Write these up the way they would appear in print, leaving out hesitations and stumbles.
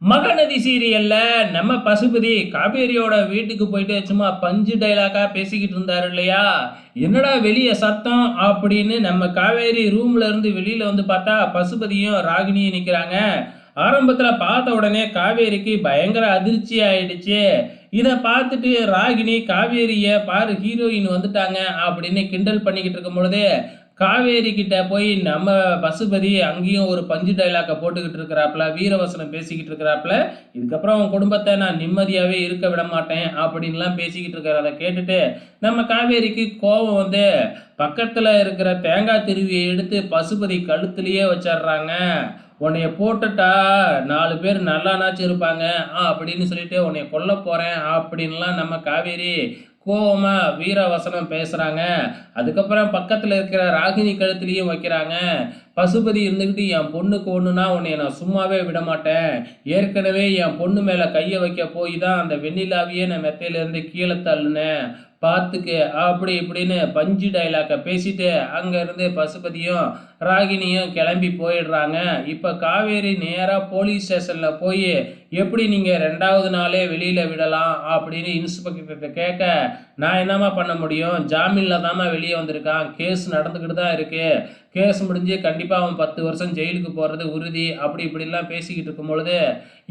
மகாநதி சீரியல்ல நம்ம பசுபதி காவேரியோட வீட்டுக்கு போயிட்டு சும்மா பஞ்சு டைலாக்கா பேசிக்கிட்டு இருந்தாரு இல்லையா? என்னடா வெளிய சத்தம் அப்படின்னு நம்ம காவேரி ரூம்ல இருந்து வெளியில வந்து பார்த்தா பசுபதியும் ராகினியும் நிக்கிறாங்க. ஆரம்பத்துல பார்த்த உடனே காவேரிக்கு பயங்கர அதிர்ச்சி ஆயிடுச்சு. இத பார்த்துட்டு ராகினி காவேரிய பாரு ஹீரோயின் வந்துட்டாங்க அப்படின்னு கிண்டல் பண்ணிக்கிட்டு இருக்கும் பொழுதே காவேரி கிட்ட போய் நம்ம பசுபதி அங்கேயும் ஒரு பஞ்சு டைலாக்க போட்டுக்கிட்டு இருக்கிறாப்புல, வீரவசனம் பேசிக்கிட்டு இருக்கிறாப்புல. இதுக்கப்புறம் உன் குடும்பத்த நான் நிம்மதியாவே இருக்க விட மாட்டேன் அப்படின்லாம் பேசிக்கிட்டு இருக்கிறத கேட்டுட்டு, நம்ம காவேரிக்கு கோவம் வந்து பக்கத்துல இருக்கிற தேங்காய் திருவிய எடுத்து பசுபதி கழுத்திலேயே வச்சர்றாங்க. "உன்னைய போட்டுட்டா 4 பேர் நல்லானாச்சும் இருப்பாங்க" அப்படின்னு சொல்லிட்டு, "உன்னைய கொல்லப் போறேன்" அப்படின்லாம் நம்ம காவேரி கோவமா வீரவசனம் பேசுறாங்க. அதுக்கப்புறம் பக்கத்துல இருக்கிற ராகினி கழுத்திலயும் வைக்கிறாங்க. பசுபதி இருந்துகிட்டு, "என் பொண்ணுக்கு ஒண்ணுனா உன்னைய நான் சும்மாவே விடமாட்டேன். ஏற்கனவே என் பொண்ணு மேல கைய வைக்க போய் தான் அந்த வெண்ணிலாவையே நான் மெத்தையிலேருந்து கீழ தள்ளுனேன். பார்த்துக்க" அப்படி இப்படின்னு பஞ்சு டயலாக்க பேசிட்டு, அங்க இருந்து பசுபதியும், ராகினியும் கிளம்பி போயிடுறாங்க. இப்ப காவேரி நேரா போலீஸ் ஸ்டேஷன்ல போயி, "எப்படி நீங்க 2வது நாளே வெளியில விடலாம்?" அப்படின்னு இன்ஸ்பெக்டர்கிட்ட கேட்க, "நான் என்னம்மா பண்ண முடியும்? ஜாமீன்ல தாம்மா வெளிய வந்திருக்கான். கேஸ் நடந்துக்கிட்டு தான் இருக்கு. கேஸ் முடிஞ்சு கண்டிப்பா அவன் 10 வருஷம் ஜெயிலுக்கு போறது உறுதி." அப்படி இப்படிலாம் பேசிக்கிட்டு இருக்கும்பொழுது,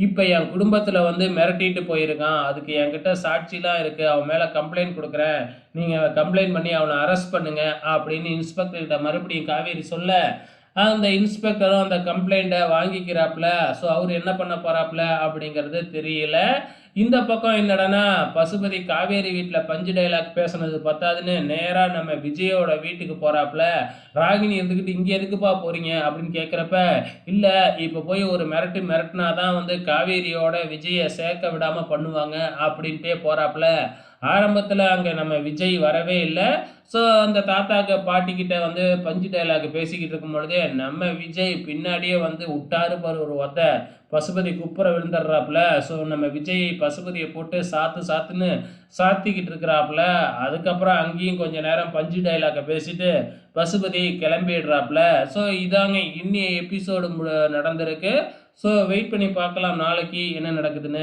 "இப்ப என் குடும்பத்துல வந்து மிரட்டிட்டு போயிருக்கான். அதுக்கு என்கிட்ட சாட்சிலாம் இருக்கு. அவன் மேல கம்ப்ளைண்ட் குடுக்குறேன். நீங்க கம்ப்ளைண்ட் பண்ணி அவன அரெஸ்ட் பண்ணுங்க." அப்படின்னு இன்ஸ்பெக்டர் கிட்ட மறுபடியும் காவேரி சொல்ல, அந்த இன்ஸ்பெக்டரும் அந்த கம்ப்ளைண்ட்ட வாங்கிக்கிறாப்புல. ஸோ அவரு என்ன பண்ண போறாப்புல அப்படிங்கிறது தெரியல. இந்த பக்கம் என்னடான்னா, பசுபதி காவேரி வீட்ல பஞ்சு டயலாக் பேசுனது பத்தாதுன்னு, நேரா நம்ம விஜயோட வீட்டுக்கு போறாப்புல. ராகினி இருந்துகிட்டு, "இங்க எதுக்குப்பா போறீங்க?" அப்படின்னு கேட்கிறப்ப, "இல்ல, இப்ப போய் ஒரு மிரட்டு மிரட்டுனா தான் வந்து காவேரியோட விஜய சேர்க்க விடாம பண்ணுவாங்க." அப்படின்ட்டே போறாப்புல. ஆரம்பத்துல அங்க நம்ம விஜய் வரவே இல்ல. ஸோ அந்த தாத்தாக்கு பாட்டிக்கிட்ட வந்து பஞ்சு டயலாக் பேசிக்கிட்டு இருக்கும் பொழுதே, நம்ம விஜய் பின்னாடியே வந்து உட்டாரு பாரு ஒரு ஒத. பசுபதி குப்புற விழுந்துடுறாப்புல. ஸோ நம்ம விஜய் பசுபதிய போட்டு சாத்து சாத்துன்னு சாத்திக்கிட்டு இருக்கிறாப்புல. அதுக்கப்புறம் அங்கேயும் கொஞ்ச நேரம் பஞ்சு டயலாக்க பேசிட்டு பசுபதி கிளம்பிடுறாப்புல. ஸோ இதாங்க இன்னிய எபிசோடு நடந்திருக்கு. ஸோ வெயிட் பண்ணி பார்க்கலாம் நாளைக்கு என்ன நடக்குதுன்னு.